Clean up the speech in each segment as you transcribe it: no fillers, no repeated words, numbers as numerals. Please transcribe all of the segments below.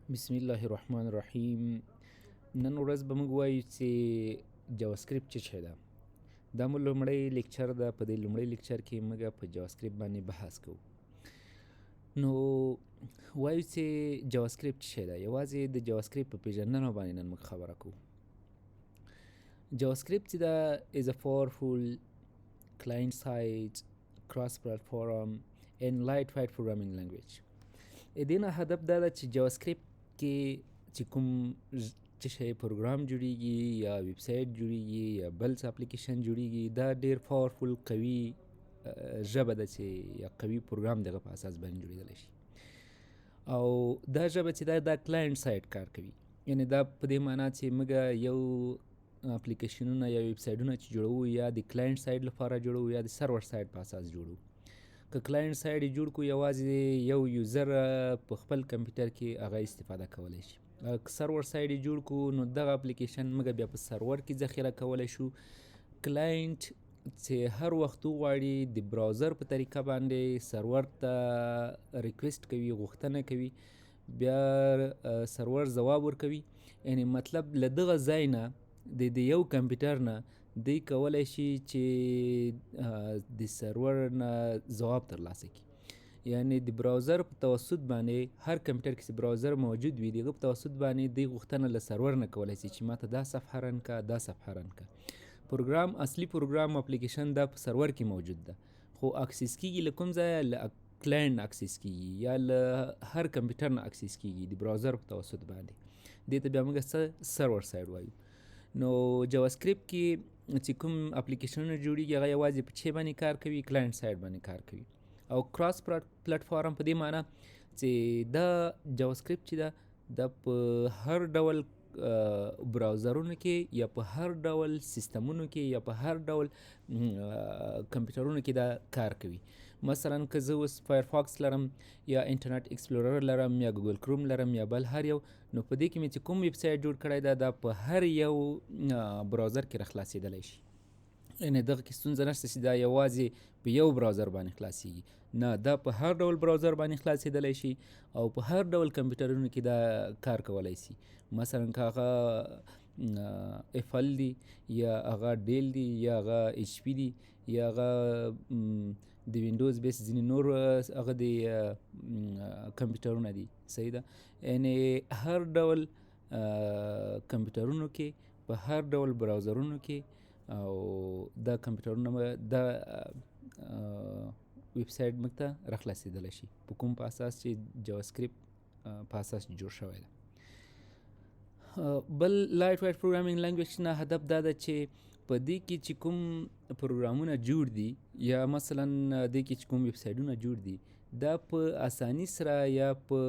بسم الله الرحمن الرحیم. نن ورځ به موږ وایو چې جاواسکرېپټ څه شی ده. دا مو لومړی لیکچر ده. په دې لومړی لیکچر کې موږ په جاواسکرېپټ باندې بحث کوو. نو وایو چې جاواسکرېپټ څه شی ده. یوازې د جاواسکرېپټ په پیژندنه باندې نن موږ خبره کوو. جاواسکرېپټ چې ده is a powerful client side cross platform and lightweight programming language. دې نه هدف دا ده چې جاواسکرېپټ کې چې کوم څه شی پروګرام جوړیږي یا ویب سایټ جوړیږي یا بل څه اپلیکیشن جوړیږي، دا ډېر پاورفل قوي ژبه ده چې یا قوي پروګرام دغه په اساس باندې جوړېدلی شي. او دا ژبه چې دا کلاینټ سایډ کار کوي. یعنې دا په دې معنا چې موږ یو اپلیکیشنونه یا ویب سایټونه چې جوړوو یا د کلاینټ سایډ لپاره جوړوو یا د سرور سایډ په اساس جوړوو. که کلاینټ سایډ یې جوړ کړو یوازې یو یوزر په خپل کمپیوټر کې هغه استفاده کولی شي. که سرور سایډ یې جوړ کړو نو دغه اپلیکیشن موږ بیا په سرور کې ذخیره کولی شو. کلاینټ چې هر وخت وغواړي د براوزر په طریقه باندې سرور ته ریکویسټ کوي، غوښتنه کوي، بیا سرور ځواب ورکوي. یعنې مطلب له دغه ځای نه د یو کمپیوټر نه دی کولی شي چې د سرور نه ځواب ترلاسه کړي. یعنې د براوزر په توسط باندې هر کمپیوټر کې چې براوزر موجود وي د هغه په توسط باندې دی غوښتنه له سرور نه کولی شي چې ماته دا صفحه رن که، دا صفحه رن که. پروګرام اصلي پروګرام اپلیکیشن دا په سرور کې موجود ده، خو اکسس کېږي له کوم ځایه؟ له کلاینټ نه اکسس کېږي یا له هر کمپیوټر نه اکسس کېږي د براوزر په توسط باندې. دې ته بیا موږ سرور سایډ وایو. نو جاواسکرېپټ کې چې کوم اپلیکیشنونه جوړیږي هغه یوازې په چی باندې کار کوي؟ کلاینټ سایډ باندې کار کوي. او کراس پلیټفارم په دې معنا چې دا جاواسکرېپټ چې ده دا په هر ډول براوزرونو کې یا په هر ډول سیستمونو کې یا په هر ډول کمپیوټرونو کې دا کار کوي. مثلا که زه اوس فایرفاکس لرم یا انټرنټ ایکسپلورر لرم یا ګوګل کروم لرم یا بل هر یو، نو په دې کې مې چې کوم ویب سایټ جوړ کړی ده دا په هر یو براوزر کې راخلاصېدلی شي. یعنې دغه کې ستونزه نشته چې دا یوازې په یو براوزر باندې خلاصېږي، نه، دا په هر ډول براوزر باندې خلاصېدلی شي او په هر ډول کمپیوټرونو کې دا کار کولی شي. مثلا که هغه ایفل دی یا هغه ډیل دی یا هغه ایچ پی دی یا هغه د وینډوز بیس ځینې نور هغه د کمپیوټرونه دي، صحیح ده. یعنې هر ډول کمپیوټرونو کې په هر ډول براوزرونو کې او دا کمپیوټرونه دا ویب سایټ موږ ته راخلاصېدلی شي په کوم په اساس چې جاواسکرېپټ په اساس جوړ شوی ده. بل لایټ ویټ پروګرامینګ لینګویج نه هدف دا ده چې په دې کې چې کوم پروګرامونه جوړ دي یا مثلا دې کې چې کوم ویب سایټونه جوړ دي دا په اساني سره یا په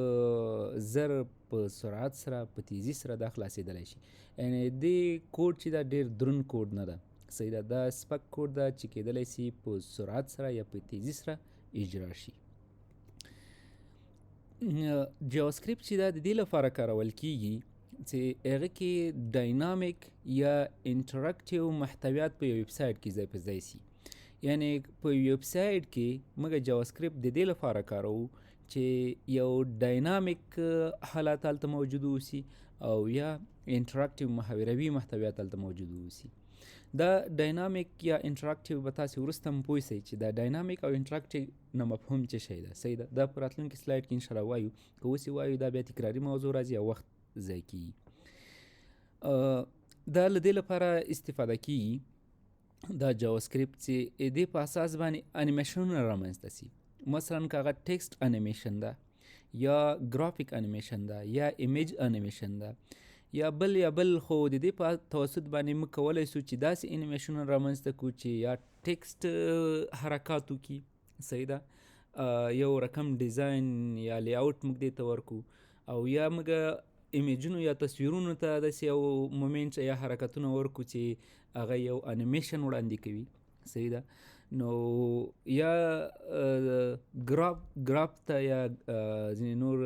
زر په سرعت سره په تیزی سره دا خلاصېدلی شي. یعنې دې کوډ چې دا ډېر دروند کوډ نه ده، صحیح ده، دا سپک کوډ ده چې کېدلی شي په سرعت سره یا په تیزی سره اجرا شي. جاواسکرېپټ چې دا د دې لپاره کارول کېږي چې هغه کې ډاینامیک یا انټراکټیو محتویات په یو ویب سایټ کې ځای په ځای شي. یعنې په ویب سایټ کې موږ جاواسکرېپټ د دې لپاره کاروو چې یو ډاینامیک حالات هلته موجود اوسي او یا انټراکټیو محوروي محتویات هلته موجود اوسي. دا ډاینامیک یا انټراکټیو به تاسې وروسته هم پوه شئ چې دا ډاینامیک او انټراکټیو نه مفهوم څه شی ده، صحیح ده. دا په راتلونکي سلایډ کې انشاءالله وایو. که اوس یې وایو دا بیا تکراري موضوع راځي او وخت ضایع کېږي. دا له دې لپاره استفاده کېږي دا جاواسکرېپټ چې دې په اساس باندې انیمیشنونه رامنځته شي. مثلا که هغه ټیکسټ انیمیشن ده یا ګرافیک انیمیشن ده یا ایمیج انیمیشن ده یا بل خو د دې په توسط باندې موږ کولی شو چې داسې انیمیشنونه رامنځته کړو چې یا ټیکسټ حرکات وکړي، صحیح ده، یو رقم ډیزاین یا لی آوټ موږ دې ته ورکړو، او یا موږ ایمیجونو یا تصویرونو ته داسې یو مومنټ یا حرکتونه ورکړو چې هغه یو انیمیشن وړاندې کوي، صحیح ده. نو یا ګراف ته یا ځینې نور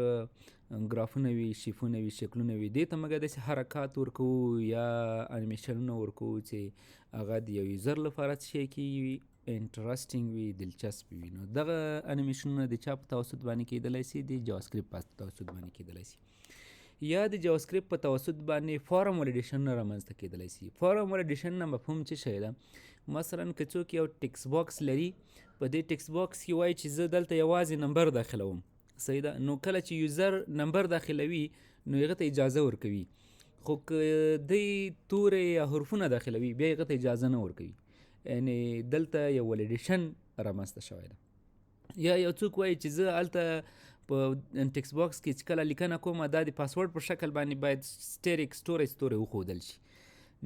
ګرافونه وي، شیفونه وي، شکلونه وي، دې ته موږ داسې حرکات ورکوو یا انیمیشنونه ورکوو چې هغه د یو یوزر لپاره څه شی کېږي، انټرسټینګ وي، دلچسپ وي. نو دغه انیمیشنونه د چا په توسط باندې کېدلی شي؟ د جاواسکرېپټ په توسط باندې کېدلی شي. یا د جاواسکرېپټ په توسط باندې فارم ولیډیشن رامنځته کېدلی سي. فارم ولیډیشن نه مفهوم څه شی ده؟ مثلا که څوک یو ټکس باکس لري، په دې ټکس باکس کې وایي چې زه دلته یوازې نمبر داخلوم، صحیح ده. نو کله چې یوزر نمبر داخلوي نو هغه ته اجازه ورکوي، خو که دی تورې یا حرفونه داخلوي بیا هغه ته اجازه نه ورکوي. یعنې دلته یو ولیډیشن رامنځته شوی ده. یا یو څوک وایي چې زه هلته په ټکس باکس کې چې کله لیکنه کومه دا د پاسورډ په شکل باندې باید ستوري وښودل شي،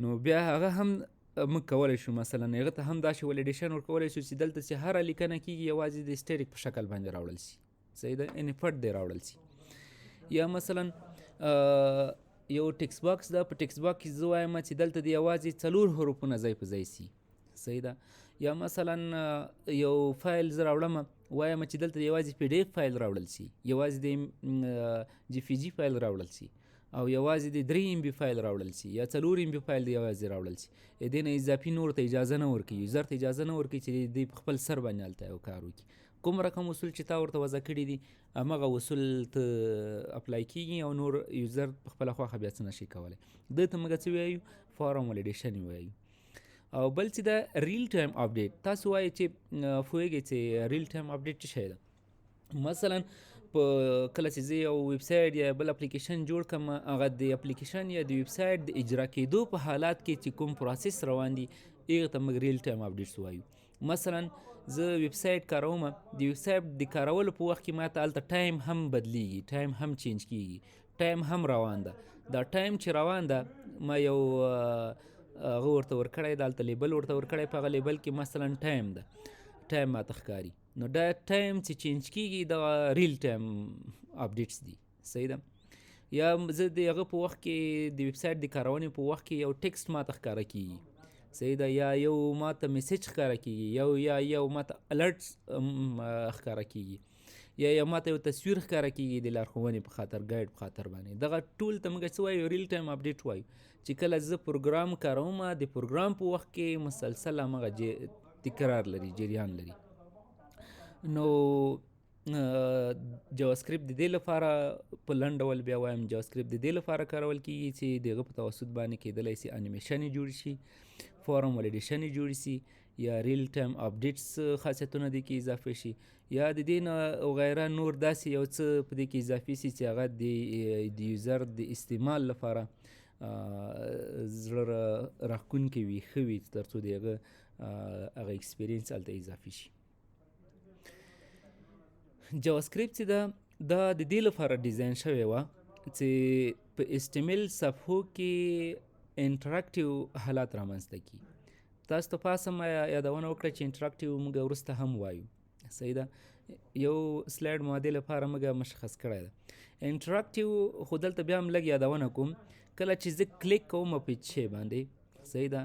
نو بیا هغه هم موږ کولی شو مثلا هغه ته هم داسې ولیډیشن ورکولی شو چې دلته چې هره لیکنه کېږي یوازې د سټیریک په شکل باندې راوړل شي، صحیح ده، یعنې پټ دی راوړل شي. یا مثلا یو ټکس باکس ده، په ټکس باکس کې زه وایم چې دلته د یوازې 4 حروفونه ځای په ځای سي، صحیح ده. یا مثلا یو فایل زه راوړم، وایم چې دلته یوازې پی ډی اف فایل راوړل شي، یوازې د جی پی جي فایل راوړل شي، او یوازې د 3 ام بي فایل راوړل شي، یا 4 ام بي فایل یوازې راوړل شي. دې نه اضافي نور ته اجازه نه ورکوي، یوزر ته اجازه نه ورکوي چې دوی په خپل سر باندې هلته یو کار وکړي. کوم رقم اصول چې تا ورته وضع کړي دي همغه اصول ته اپلای کېږي، او نور یوزر په خپله خوښه بیا څه نشي کولی. دې ته موږ څه وایو؟ فارم ولیډیشن وایو. او بل چې ده ریل ټایم اپډیټ. تاسو وایئ چې پوهېږئ چې ریل ټایم اپډیټ څه شی ده؟ مثلا په کله چې زه یو ویب سایټ یا بل اپلیکیشن جوړ کړم، هغه د اپلیکیشن یا د ویب سایټ د اجرا کېدو په حالات کې چې کوم پروسس روان دي هغې ته موږ ریل ټایم اپډیټس وایو. مثلا زه ویب سایټ کاروم، د ویب سایټ د کارولو په وخت کې ماته هلته ټایم هم بدلیږي، ټایم هم چینج کېږي، ټایم هم روان ده. دا ټایم چې روان ده ما یو هغه ورته ورکړی ده، هلته لیبل ورته ورکړی، په هغه لیبل کې مثلا ټایم ده، ټایم ماته ښکاري. نو دا ټایم چې چینج کېږي دا ریل ټایم اپډیټس دي، صحیح ده. یا زه د هغه په وخت کې د ویب سایټ د کارونې په وخت کې یو ټکسټ ماته ښکاره کېږي، صحیح ده، یا یو ماته میسیج ښکاره کېږي، یو ماته الرټ ښکاره کېږي، یا ماته یو تصویر ښکاره کېږي د لارښوونې په خاطر، ګایډ په خاطر باندې. دغه ټول ته موږ څه وایو؟ ریل ټایم اپډیټ وایو. چې کله زه پروګرام کاروم، د پروګرام په وخت کې مسلسل همغه تکرار لري، جریان لري. نو جاواسکرېپټ د دې لپاره په لنډ ډول بیا وایم، جاواسکرېپټ د دې لپاره کارول کېږي چې د هغه په توسط باندې کېدلی سي انیمیشنې جوړ شي، فارم ولیډیشنې جوړ شي، یا ریل ټایم اپډیټس خاصیتونه دې کې اضافه شي، یا د دې نه وغیره نور داسې یو څه په دې کې اضافي سي چې هغه د یوزر د استعمال لپاره زړه راښکونکی وي، ښه وي، تر څو د هغه ایکسپیرینس هلته اضافي شي. جاواسکرېپټ چې ده دا د دې لپاره ډیزاین شوې وه چې په HTML صفحو کې انټراکټیو حالات رامنځته کړي. تاسو ته پاسه ما یادونه وکړه چې انټراکټیو موږ وروسته هم وایو، صحیح ده. یو سلایډ مو دې لپاره موږ مشخص کړی ده. انټراکټیو خو دلته بیا هم لږ یادونه کوم. کله چې زه کلیک کوم په شی باندې، صحیح ده،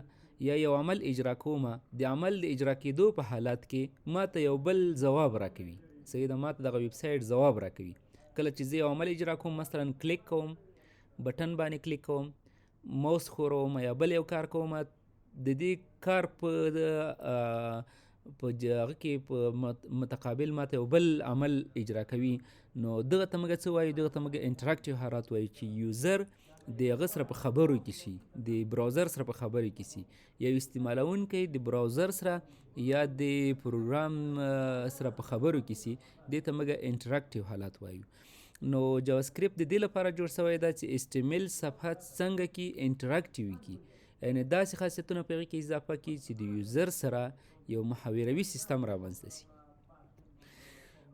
یا یو عمل اجرا کوم، د عمل د اجرا کېدو په حالت کې ماته یو بل ځواب راکوي، صحیح ده، ماته دغه ویب سایټ ځواب راکوي. کله چې زه یو عمل اجرا کوم، مثلا کلیک کوم، بټن باندې کلیک کوم، موس خوروم، یا بل یو کار کوم، د دې کار په هغه کې په متقابل ماته یو بل عمل اجرا کوي. نو دغه ته موږ څه وایو؟ دغه ته موږ انټراکټیو حالات وایو چې یوزر د هغه سره په خبرو کې شي، د براوزر سره په خبرو کې شي، یا استعمالونکی د براوزر سره یا د پروګرام سره په خبرو کې شي، دې ته موږ انټراکټیو حالات وایو. نو جاواسکرېپټ د دې لپاره جوړ شوی ده چې HTML صفحه څنګه کې انټراکټیو کړي، یعنې داسې خاصیتونه په هغې کې اضافه کړي چې د یوزر سره یو محاوروي سیستم رامنځته شي.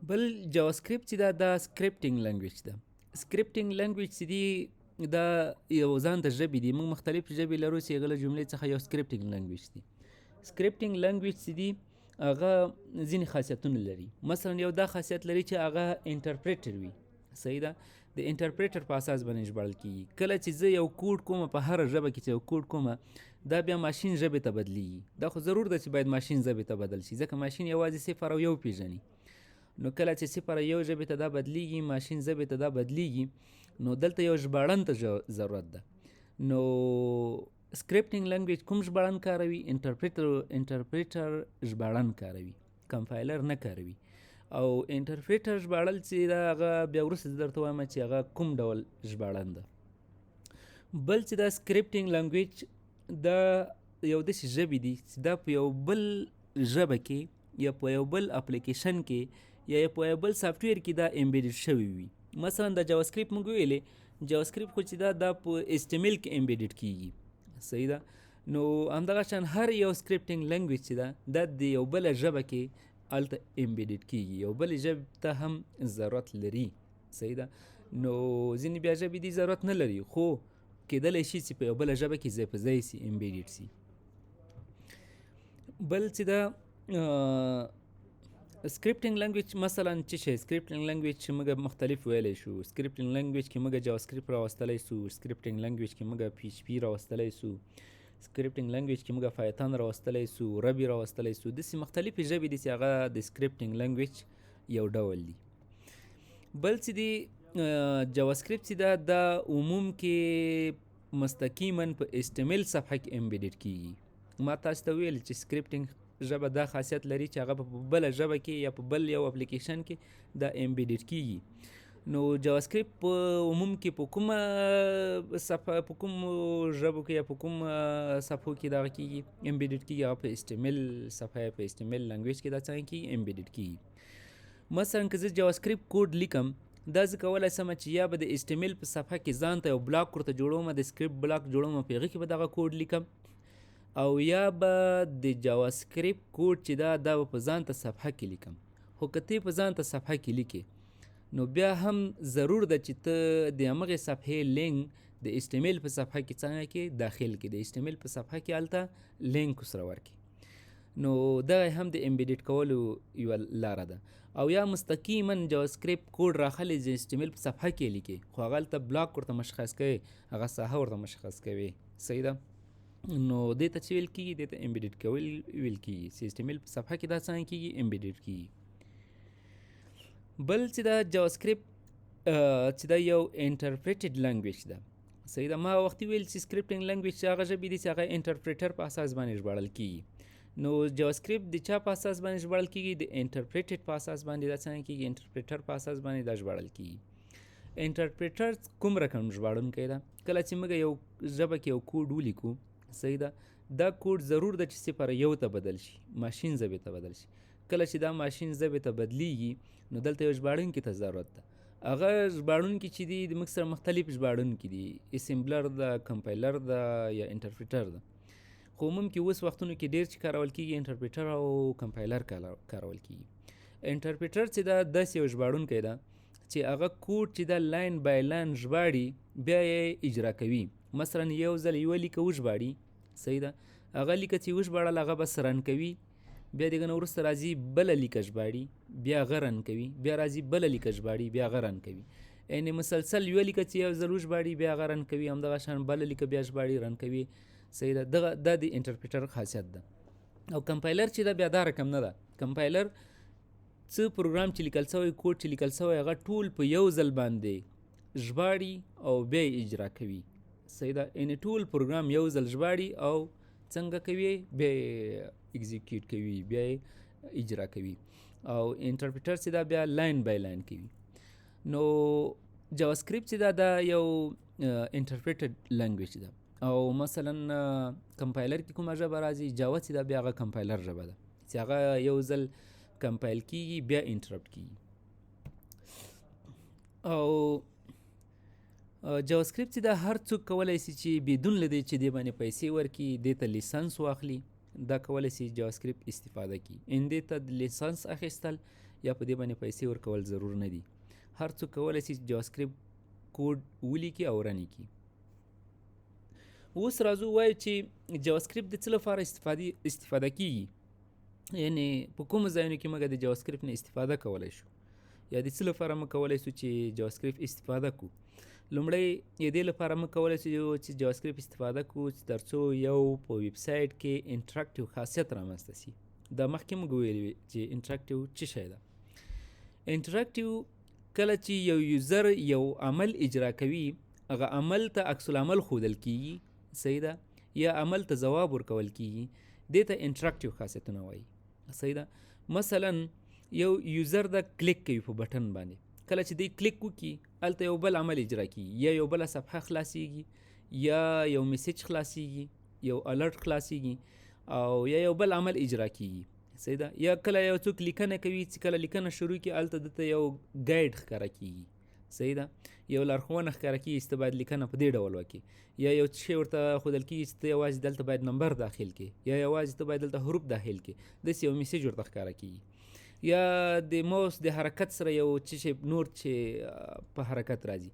بل جاواسکرېپټ چې ده دا سکرپټینګ لنګویج ده. سکرپټینګ لنګویج چې دی دا یو ځان ته ژبې دي، موږ مختلف ژبې لرو چې هغه له جملې څخه یو سکرپټینګ لنګویج دی. سکرپټینګ لنګویج چې دی هغه ځینې خاصیتونه لري. مثلا یو دا خاصیت لري چې هغه انټرپریټر وي، صحیح ده، د انټرپریټر په اساس باندې ژباړل کېږي. کله چې زه یو کوډ کوم په هره ژبه کې چې یو کوډ کوم، دا بیا ماشین ژبې ته بدلیږي. دا خو ضرور ده چې باید ماشین ژبې ته بدل شي، ځکه ماشین یوازې 0 او 1 پیژني. نو کله چې 0 او 1 ژبې ته دا بدلیږي، ماشین ژبې ته دا بدلیږي، نو دلته یو ژباړن ته ضرورت ده. نو سکرپټینګ لنګویج کوم ژباړن کاروي؟ انټرپریټر ژباړن کاروي، کمپایلر نه کاروي. او انټرپریټر ژباړل چې دا هغه بیا وروسته زه درته وایم چې هغه کوم ډول ژباړن ده. بل چې دا سکریپټینګ لنګویج دا یو داسې ژبې دي چې دا په یو بل ژبه کې یا په یو بل اپلیکیشن کې یا په یو بل سافټویر کې دا امبیډډ شوي وي. مثلا د جاواسکرېپټ موږ ویلې جاواسکرېپټ خو چې دا په HTML کې امبیډډ کیږي. صحیح ده. نو همدغه شان هر یو سکریپټینګ لنګویج چې دا د یو بله ژبه کې هلته امبیډډ کیږي، یو بلې ژبې ته هم ضرورت لري. صحیح ده. نو ځینې بیا ژبې دي ضرورت نه لري خو کېدلی شي چې په یو بله ژبه کې ځای په ځای سي، امبیډډ سي. بل چې دا سکریپټینګ لنګویج مثلا څه شی سکریپټینګ لنګویج چې موږ مختلف ویلی شو. سکریپټینګ لنګویج کې موږ جاواسکرېپټ راوستلی سو، سکریپټینګ لنګویج کې موږ PHP راوستلی سو، سکریپټینګ لنګویج کې موږ فایتان راوستلی سو، ربي راوستلی سو. داسې مختلفې ژبې دي چې هغه د سکریپټینګ لنګویج یو ډول دي. بل چې دی جاواسکرېپټ چې دا عموم کې مستقیما په HTML صفحه کې امبیډډ کیږي. ما تاسو ته ویل چې سکریپټینګ ژبه دا خاصیت لري چې هغه په بله ژبه کې یا په بل یو اپلیکیشن کې دا امبیډډ کیږي. نو جاواسکرېپټ په عموم کې په کومه صفحه په کومو ژبو کې یا په کوم صفحو کې دغه کیږي امبیډډ کیږي، هغه په HTML صفحه یا په HTML لنګویج کې دا څنګه کیږي امبیډډ کیږي. مثلا که زه جاواسکرېپټ کوډ لیکم دا زه کولی سم چې یا به د HTML په صفحه کې ځان ته یو بلاک ورته جوړوم، د سکریپټ بلاک جوړوم، په هغې کې به دغه کوډ لیکم، او یا به د جاواسکرېپټ کوډ چې دا به په ځان ته صفحه کې لیکم. خو که ته په ځان ته صفحه کې لیکې نو بیا هم ضرور ده چې ته د همغې صفحې لینک د HTML په صفحه کې څنګه کې داخل کې، د HTML په صفحه کې هلته لینک ورسره ورکړي. نو دغه هم د امبیډډ کولو یوه لاره ده. او یا مستقیما جاواسکرېپټ کوډ راخلي د HTML په صفحه کې لیکي خو هغه هلته بلاک ورته مشخص کوي، هغه ساحه ورته مشخص کوي. صحیح ده. نو دې ته چې ویل کېږي دې ته امبیډډ کول ویل کېږي چې HTML په صفحه کې دا څنګه کېږي امبیډډ کېږي. بل چې دا جاواسکرېپټ چې دا یو انټرپریټډ لنګویج ده. صحیح ده. ما وختي ویل چې سکریپټینګ لنګویج چې هغه ژبې دي چې هغه انټرپریټر په اساس باندې ژباړل کېږي. نو جاواسکرېپټ د چا په اساس باندې ژباړل کېږي؟ د انټرپریټډ په اساس باندې. دا څنګه کېږي؟ انټرپریټر په اساس باندې دا ژباړل کېږي. انټرپریټر کوم رقم ژباړونکی ده؟ کله چې موږ یو ژبه کې یو کوډ ولیکو، صحیح ده، دا کوډ ضرور ده چې صفر یو ته بدل شي، ماشین ژبې ته بدل شي. کله چې دا ماشین ژبې ته بدلیږي نو دلته یو ژباړونکي ته ضرورت ده. هغه ژباړونکي چې دي د موږ سره مختلف ژباړونکي دي، اسمبلر ده، کمپایلر ده یا انټرپریټر ده. خو عموم کې اوس وختونو کې ډېر چې کارول کېږي انټرپریټر او کمپایلر کارول کېږي. انټرپریټر چې دا داسې یو ژباړونکی ده چې هغه کوډ چې دا لاین بای لاین ژباړي بیا یې اجرا کوي. مثلا یو ځل یوه لیکه وژباړي، صحیح ده، هغه لیکه چې وژباړل هغه بس رن کوي، بیا دغه نه وروسته راځي بله لیکه ژباړي، بیا هغه رن کوي، بیا راځي بله لیکه ژباړي، بیا هغه رن کوي. یعنې مسلسل یوه لیکه چې یو ځل وژباړي بیا هغه رن کوي، همدغه شان بله لیکه بیا ژباړي رن کوي. صحیح ده. دا د انټرپریټر خاصیت ده. او کمپایلر چې ده بیا دا رقم نه ده. کمپایلر څه پروګرام چې لیکل سوی، کوډ چې لیکل سوی، هغه ټول په یو ځل باندې ژباړي او بیا یې اجرا کوي. صحیح ده. یعنې ټول پروګرام یو ځل ژباړي او څنګه کوي بیا یې اکزیکیوټ کوي، بیا یې اجرا کوي. او انټرپریټر چې دا بیا لاین بای لاین کوي. نو جاواسکرېپټ چې دا یو انټرپریټډ لنګویج ده. او مثلا کمپایلر کې کومه ژبه راځي؟ جاوا چې دا بیا هغه کمپایلر ژبه ده چې هغه یو ځل کمپایل کېږي بیا انټرپټ کېږي. او جاواسکرېپټ چې دا هر څوک کولی شي چې بدون له دې چې دې باندې پیسې ورکړي، دې ته لیسنس واخلي، دا کولی شي جاواسکرېپټ استفاده کړي. ان دې ته لیسنس اخیستل یا په دې باندې پیسې ورکول ضرور نه دي. هر څوک کولی شي جاواسکرېپټ کوډ ولیکي او رن یې کړي. اوس راځو وایو چې جاواسکرېپټ د څه لپاره استفاده کېږي، یعنې په کومو ځایونو کې موږ د جاواسکرېپټ نه استفاده کولی شو یا د څه لپاره موږ کولی شو چې جاواسکرېپټ استفاده کړو. لومړی یې دې لپاره موږ کولی شو چې جاواسکرېپټ استفاده کړو چې تر څو یو په ویب سایټ کې انټراکټیو خاصیت رامنځته شي. دا مخکې موږ ویلي چې انټراکټیو څه شی ده. انټراکټیو کله چې یو یوزر یو عمل اجرا کوي، هغه عمل ته عکس العمل ښودل کېږي، صحیح ده، یا عمل ته ځواب ورکول کېږي، دې ته انټراکټیو خاصیتونه وایي. صحیح ده. مثلا یو یوزر د کلیک کوي په بټن باندې، کله چې دی کلیک وکړي هلته یو بل عمل اجرا کیږي، یا یو بله صفحه خلاصیږي، یا یو میسیج خلاصیږي، یو الرټ خلاصیږي، او یا یو بل عمل اجرا کیږي. صحیح ده. یا کله یو څوک لیکنه کوي چې کله لیکنه شروع کړي هلته دته یو ګایډ ښکاره کیږي. صحیح ده. یو لارښوونه ښکاره کیږي چې ته باید لیکنه په دې ډول وکړې، یا یو شی ورته ښودل کیږي چې ته یوازې دلته باید نمبر داخل کړې، یا یوازې ته باید دلته حروف داخل کړې، داسې یو میسیج ورته ښکاره کیږي. یا د ماوس د حرکت سره یو څه شی نور چې په حرکت راځي،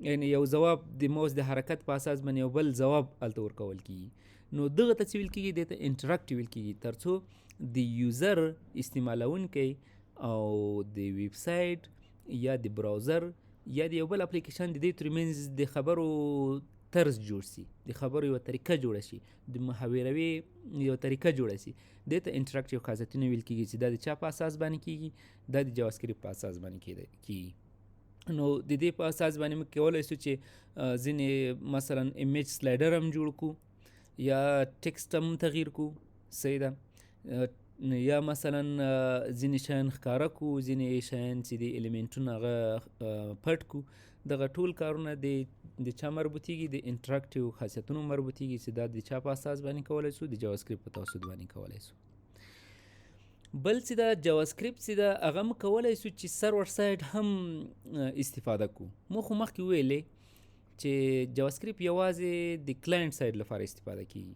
یعنی یو ځواب د ماوس د حرکت په اساس باندې یو بل ځواب هلته ورکول کیږي. نو دغه ته څه ویل کیږي؟ دې ته انټراکټ ویل کیږي، تر څو د یوزر استعمالونکی او د ویب سایټ یا د براوزر یا د یو بل اپلیکیشن د دې ترمنځ د خبرو طرز جوړ سي، د خبرو یوه طریقه جوړه شي، د محاوروي یوه طریقه جوړه سي. دې ته انټراکټیو خاصیتونه ویل کیږي چې دا د چا په اساس باندې کیږي؟ دا د جاواسکرېپټ په اساس باندې کیږي. نو د دې په اساس باندې موږ کولی شو چې ځینې مثلا ایمیج سلایډر هم جوړ کړو، یا ټکسټ هم تغییر کړو. صحیح ده. یا مثلا ځینې شیان ښکاره کړو، ځینې شیان چې د الیمنټونه هغه پټ کړو. دغه ټول کارونه د چا مربوطیږي؟ د انټراکټیو خاصیتونو مربوطیږي چې دا د چا په اساس باندې کولی شو؟ د جاواسکرېپټ په توسط باندې کولی شو. بل چې دا جاواسکرېپټ چې دا هغه هم کولی شو چې سرور سایډ هم استفاده کړو. مو خو مخکې ویلې چې جاواسکرېپټ یوازې د کلاینټ سایډ لپاره استفاده کیږي.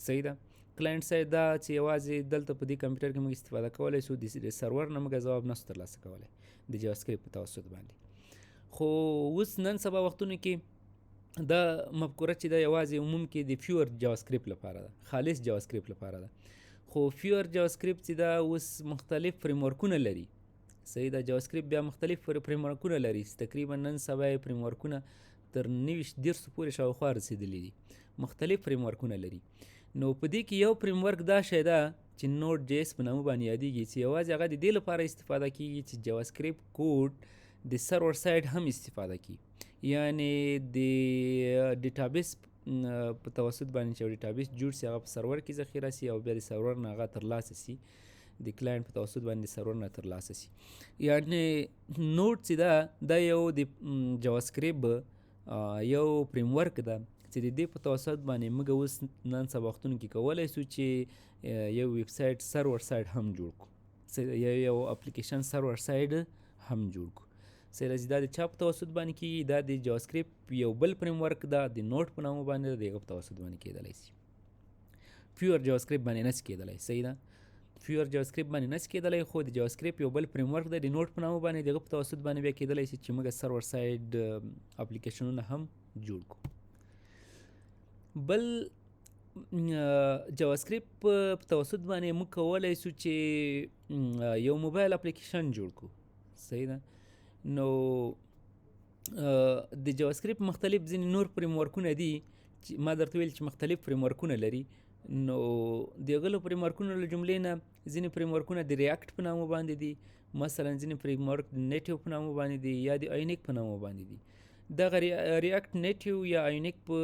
صحیح ده. کلاینټ سایډ دا چې یوازې دلته په دې کمپیوټر کې موږ استفاده کولی شو، د سرور نه موږ ځواب نشو ترلاسه کولی د جاواسکرېپټ په توسط باندې. خو اوس نن سبا وختونو کې دا مفکوره چې دا یوازې عموم کې د پیور جاواسکرېپټ لپاره ده، خالص جاواسکرېپټ لپاره ده. خو پیور جاواسکرېپټ چې دا اوس مختلف فریم ورکونه لري. صحیح ده. جاواسکرېپټ بیا مختلف فریم ورکونه لري، تقریبا نن سبا یې فریم ورکونه تر 90-100 پورې شاوخوا رسېدلي دي. مختلف فریم ورکونه لري. نو په دې کې یو فریم ورک دا شی ده چې نوټ جی اس په نامه باندې یادیږي، چې یوازې هغه د دې لپاره استفاده کیږي چې جاواسکرېپټ کوډ د سرور سایډ هم استفاده کیږي، یعنی د ډیټابیس په توسط باندې چې یو ډیټابیس جوړ سي، هغه په سرور کې ذخیره سي او بیا د سرور نه هغه ترلاسه سي، د کلاینټ په توسط باندې د سرور نه ترلاسه سي. یعنی نوټ چې ده دا یو د جاواسکرېپټ یو فریم ورک ده چې د دې په توسط باندې موږ اوس نن سبا وختونو کې کولی شو چې یو ویب سایټ سرور سایډ هم جوړ کړو، یا یو اپلیکیشن سرور سایډ هم جوړ کړو. سیلز دا د چا په توسط باندې کیږي؟ دا د جاواسکرېپټ یو بل فریم ورک ده، د نوټ په نامه باندې د هغه په توسط باندې کیدلی شي. پیور جاواسکرېپټ باندې نشي کیدلی. صحیح ده. پیور جاواسکرېپټ باندې نشي کیدلی، خو د جاواسکرېپټ یو بل فریم ورک ده د نوټ په نامه باندې، د هغه په توسط باندې بیا کیدلی شي چې موږ سرور سایډ اپلیکیشنونه هم جوړ کړو. بل جاواسکرېپټ په توسط باندې موږ کولی شو چې یو موبایل اپلیکیشن جوړ کړو. صحیح ده. نو د جاواسکرېپټ مختلف ځینې نور فریم ورکونه دي چې ما درته ویل چې مختلف فریم ورکونه لري. نو د هغه له فریم ورکونو له جملې نه ځینې فریم ورکونه د ریاکټ په نامه باندې دي، مثلا ځینې فریم ورک د نیټیو په نامه باندې دي، یا د آینیک په نامه باندې دي. دغه ریاکټ نیټیو یا آینیک په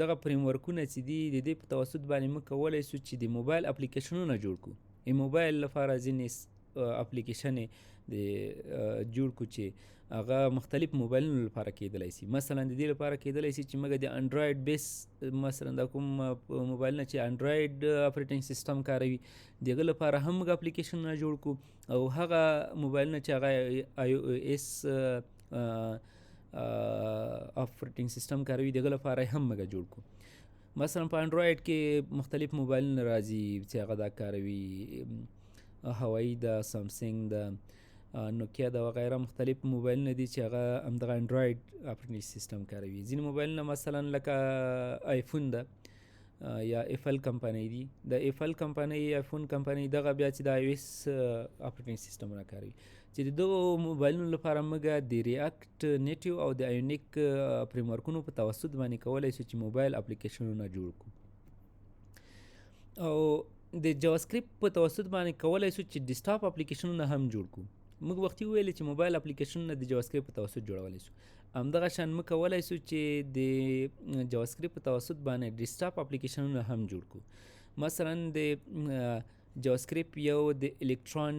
دغه فریم ورکونه چې دي د دې په توسط باندې موږ کولی شو چې د موبایل اپلیکیشنونه جوړ کړو. د موبایل لپاره ځینې اپلیکیشنې جوړ کړو چې هغه مختلف موبایلونو لپاره کیدلی شي. مثلا د دې لپاره کیدلی شي چې موږ د انډرایډ بیس، مثلا دا کوم موبایلونه چې انډرایډ اپریټنګ سیسټم کاروي د هغه لپاره هم موږ اپلیکیشنونه جوړ کړو، او هغه موبایلونه چې هغه آی او ایس اپریټنګ سیسټم کاروي د هغه لپاره هم موږ جوړ کړو. مثلا په انډرایډ کې مختلف موبایلونه راځي چې هغه دا کاروي، هوایي ده، سامسنګ ده، نوکیا ده وغیره مختلف موبایلونه دي چې هغه همدغه انډرایډ اپریټنګ سیسټم کاروي. ځینې موبایلونه مثلا لکه آیفون ده یا ایفل کمپنۍ دي، د ایفل کمپنۍ، آیفون کمپنۍ دغه بیا چې د آی او ایس اپریټنګ سیسټمونه کاروي، چې د دغو موبایلونو لپاره موږ د ریاکټ نیټیو او د آیونیک فریم ورکونو په توسط باندې کولی شو چې موبایل اپلیکیشنونه جوړ کړو. او د جاواسکرېپټ په توسط باندې کولی شو چې ډیسکټاپ اپلیکیشنونه هم جوړ کړو. موږ وختي ویلې چې موبایل اپلیکیشنونه د جاواسکرېپټ په توسط جوړولی شو، همدغه شان موږ کولی شو چې د جاواسکرېپټ په توسط باندې ډیسکټاپ اپلیکیشنونه هم جوړ کړو. مثلا د جاواسکرېپټ یو د الکترون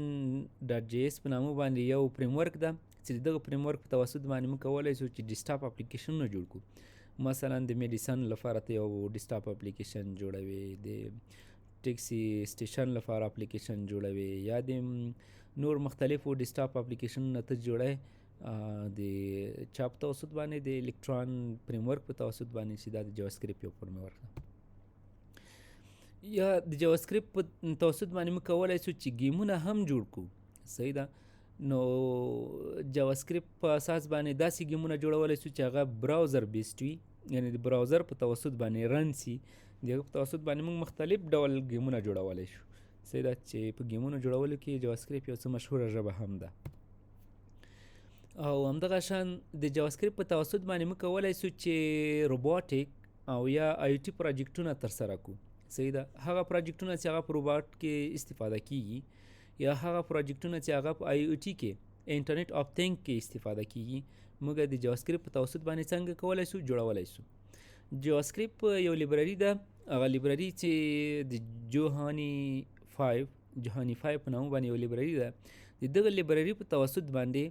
ډاټ جی اس په نامه باندې یو فریم ورک ده چې د دغه فریم ورک په توسط باندې موږ کولی شو چې ډیسکټاپ اپلیکیشنونه جوړ کړو. مثلا د میډیسن لپاره ته یو ډیسکټاپ اپلیکیشن جوړوي، د ټیکسي سټیشن لپاره اپلیکیشن جوړوي، یا د نور مختلفو ډیسکټاپ اپلیکیشنونه ته جوړوي د چا په توسط باندې د الکترون فریم ورک په توسط باندې چې دا د جاواسکرېپټ یو فریم ورک ده. یا د جاواسکرېپټ په توسط باندې موږ کولی شو چې ګیمونه هم جوړ کړو. صحیح ده. نو جاواسکرېپټ په اساس باندې داسې ګیمونه جوړولی شو چې هغه براوزر بیسډ وي، یعنې د براوزر په توسط باندې رن سي. د هغه په توسط باندې موږ مختلف ډول ګیمونه جوړولی شو. صحیح ده چې په ګیمونو جوړولو کې جاواسکرېپټ یو څه مشهوره ژبه هم ده. او همدغه شان د جاواسکرېپټ په توسط باندې موږ کولی شو چې روباټیک او یا آی ټي پروجیکټونه ترسره کړو. صحیح ده. هغه پروجیکټونه چې هغه په روباټ کې استفاده کیږي، یا هغه پروجیکټونه چې هغه په آی او ټي کې انټرنیټ آف تھنګ کې استفاده کیږي، موږ د جاواسکرېپټ په توسط باندې څنګه کولی شو جوړولی شو. جاواسکرېپټ یو لیبرري ده، هغه لیبرري چې د جوهاني 5 په نامه باندې یو لیبرري ده. د دغه لیبرري په توسط باندې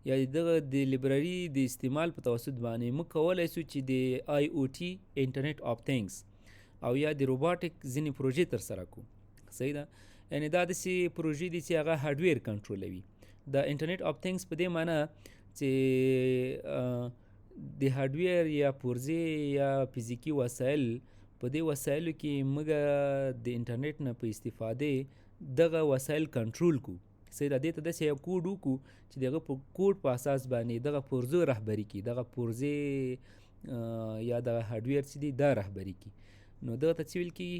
یا دغه د لیبرري د استعمال په توسط باندې موږ کولی شو چې د آی او ټي انټرنیټ آف تھنګز او یا د روباټیک ځینې پروژې ترسره کړو. صحیح ده. یعنې دا داسې پروژې دي چې هغه هارډویر کنټرولوي. د انټرنیټ آف تھنګز په دې معنی چې د هارډویر یا پرزې یا فزیکي وسایل، په دې وسایلو کې موږ د انټرنیټ نه په استفادې دغه وسایل کنټرول کړو. صحیح ده. دې ته داسې یو کوډ وکړو چې دغه په کوډ په اساس باندې دغه پرزو رهبري کړي، دغه پرزې یا دغه هارډویر چې دی دا رهبري کړي. نو دغه ته څه ویل کېږي؟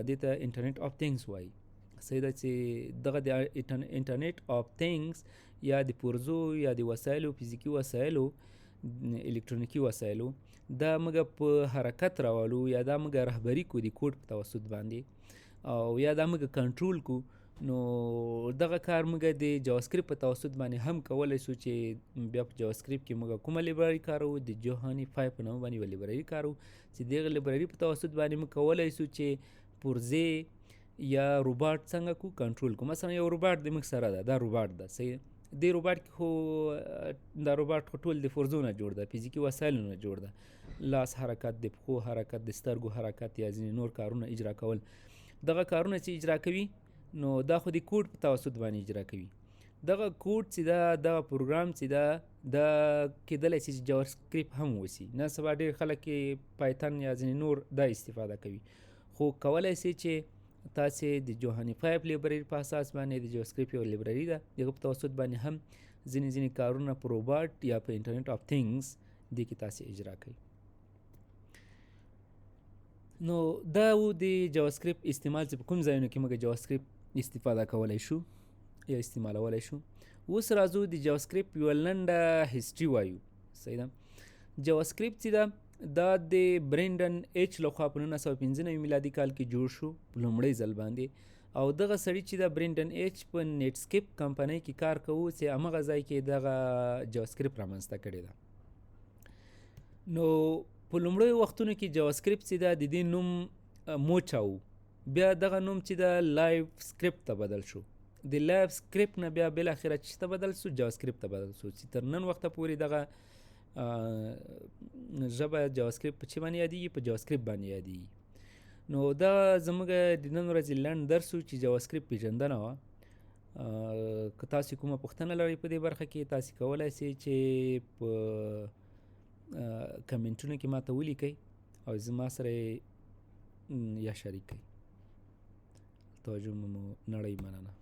دې ته انټرنیټ آف تھنګز وایي. صحیح ده چې دغه د انټرنیټ آف تھنګز یا د پرزو یا د وسایلو، فزیکي وسایلو، الکترونیکي وسایلو، دا موږ په حرکت راولو یا دا موږ رهبري کړو د کوډ په توسط باندې، او یا دا موږ کنټرول کړو. نو دغه کار موږ د جاواسکرېپټ په توسط باندې هم کولی شو چې بیا په جاواسکرېپټ کې موږ کومه لیبرري کاروو؟ د جوهاني 5 په نامه باندې یوه لیبرري کاروو چې دغه لیبرري په توسط باندې موږ کولی شو چې پرزې یا روباټ څنګه کو کنټرول کو. مثلا یو روباټ د موږ سره ده، دا روباټ ده. صحیح. دې روباټ کې خو دا روباټ خو ټول د پرزو نه جوړ ده، فزیکي وسایلو نه جوړ ده. لاس حرکت، د پښو حرکت، د سترګو حرکت یا ځینې نور کارونه اجرا کول. دغه کارونه چې اجرا کوي نو دا خو د کوډ په توسط باندې اجرا کوي. دغه کوډ چې دا دغه پروګرام چې دا کېدلی شي چې جاواسکرېپټ هم وسی. نن سبا ډېر خلک یې پایتن یا ځینې نور دا استفاده کوي، خو کولی شي چې تاسې د جوهاني 5 لیبرري په اساس باندې د جاواسکرېپټ یو لیبرري ده، دغه په توسط باندې هم ځینې کارونه په روباټ یا په انټرنیټ آف تھنګز دې کې تاسې اجرا کوي. نو دا و د جاواسکرېپټ استعمال چې په کوم ځایونو کې موږ جاواسکرېپټ استفاده کولی شو یا استعمالولی شو. اوس راځو د جاواسکرېپټ یوه لنډه هسټري وایو. صحیح ده. جاواسکرېپټ چې ده دا د برینډن ایچ لخوا په 1995 میلادي کال کې جوړ شو په لومړی ځل باندې. او دغه سړي چې د برینډن ایچ په نیټسکیپ کمپنۍ کې کار کوو چې همغه ځای کې دغه جاواسکرېپټ رامنځته کړې ده. نو په لومړیو وختونو کې جاواسکرېپټ چې ده د دې نوم موچا و، بیا دغه نوم چې ده لایف سکرپټ ته بدل شو. د لایف سکرپټ نه بیا بالاخره چې ته بدل شو؟ جاواسکرېپټ ته بدل شو، چې تر نن وخته پورې دغه ژبه جاواسکرېپټ په چی باندې یادېږي؟ په جاواسکرېپټ باندې یادېږي. نو دا زموږ د نن ورځې لنډ درس و چې جاواسکرېپټ پېژندنه وه. که تاسې کومه پوښتنه لرئ په دې برخه کې، تاسې کولی شئ چې په کمنټونو کې ماته ولیکئ او زما سره یا شریک کړئ. توجه مو نړۍ مننه.